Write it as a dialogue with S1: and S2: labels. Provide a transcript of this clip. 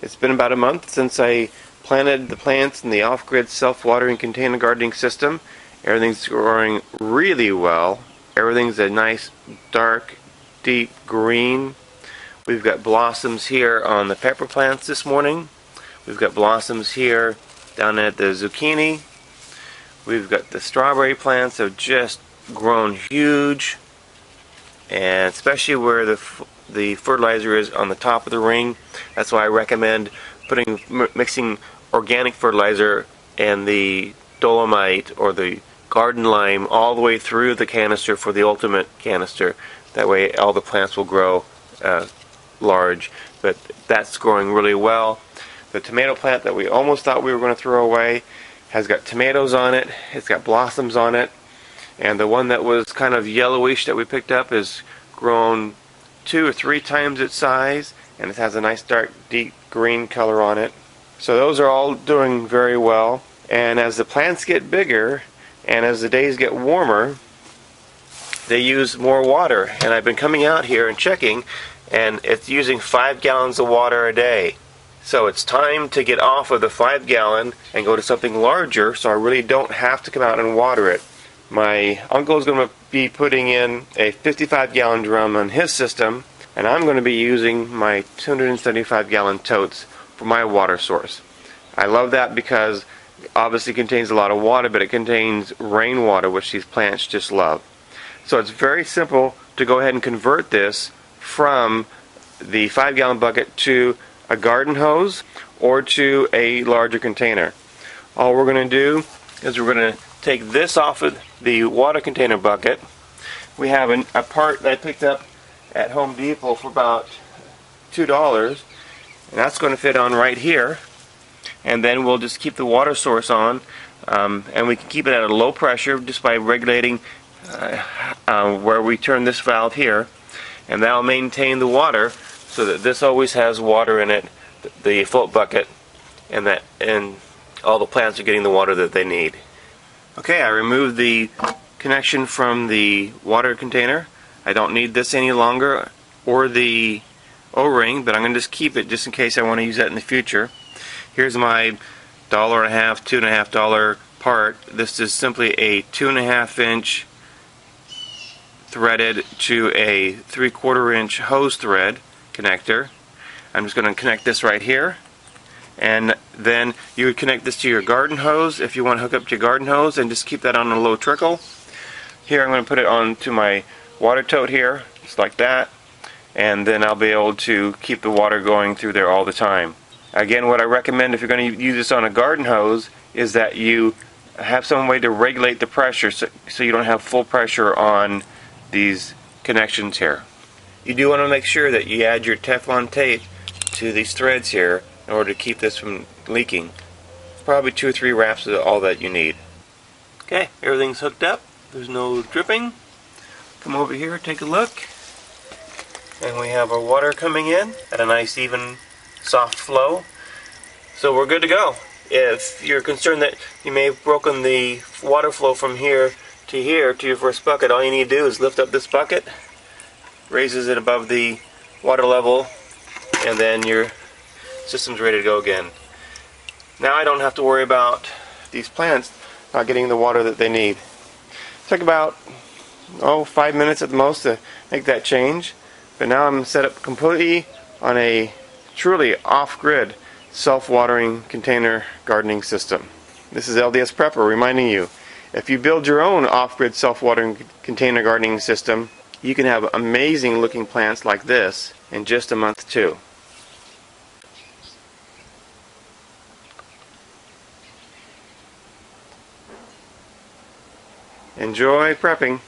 S1: It's been about a month since I planted the plants in the off-grid self-watering container gardening system. Everything's growing really well. Everything's a nice dark deep green. We've got blossoms here on the pepper plants this morning. We've got blossoms here down at the zucchini. We've got the strawberry plants have just grown huge, and especially where the fertilizer is on the top of the ring. That's why I recommend mixing organic fertilizer and the dolomite or the garden lime all the way through the canister for the ultimate canister. That way all the plants will grow large. But that's growing really well. The tomato plant that we almost thought we were going to throw away has got tomatoes on it. It's got blossoms on it. And the one that was kind of yellowish that we picked up is grown 2 or 3 times its size, and it has a nice dark deep green color on it. So those are all doing very well. And as the plants get bigger and as the days get warmer, they use more water. And I've been coming out here and checking, and it's using 5 gallons of water a day. So it's time to get off of the 5 gallon and go to something larger, so I really don't have to come out and water it. My uncle is going to be putting in a 55 gallon drum on his system, and I'm going to be using my 275 gallon totes for my water source. I love that because it obviously contains a lot of water, but it contains rainwater, which these plants just love. So it's very simple to go ahead and convert this from the 5 gallon bucket to a garden hose or to a larger container. All we're going to do is we're going to take this off of the water container bucket. We have a part that I picked up at Home Depot for about $2, and that's going to fit on right here. And then we'll just keep the water source on, and we can keep it at a low pressure just by regulating where we turn this valve here, and that'll maintain the water so that this always has water in it, the float bucket, and all the plants are getting the water that they need. Okay, I removed the connection from the water container. I don't need this any longer, or the O-ring, but I'm going to just keep it just in case I want to use that in the future. Here's my $1.50, $2.50 part. This is simply a 2.5 inch threaded to a 3/4 inch hose thread connector. I'm just going to connect this right here, and then you would connect this to your garden hose if you want to hook up to your garden hose, and just keep that on a low trickle. Here I'm going to put it onto my water tote here, just like that, and then I'll be able to keep the water going through there all the time. Again, what I recommend if you're going to use this on a garden hose is that you have some way to regulate the pressure so you don't have full pressure on these connections here. You do want to make sure that you add your Teflon tape to these threads here in order to keep this from leaking. Probably 2 or 3 wraps is all that you need. Okay, everything's hooked up. There's no dripping. Come over here, take a look. And we have our water coming in at a nice even soft flow. So we're good to go. If you're concerned that you may have broken the water flow from here to your first bucket, all you need to do is lift up this bucket, raises it above the water level, and then your system's ready to go again. Now I don't have to worry about these plants not getting the water that they need. It took about 5 minutes at the most to make that change, but now I'm set up completely on a truly off-grid self-watering container gardening system. This is LDS Prepper reminding you, if you build your own off-grid self-watering container gardening system, you can have amazing looking plants like this in just a month too. Enjoy prepping.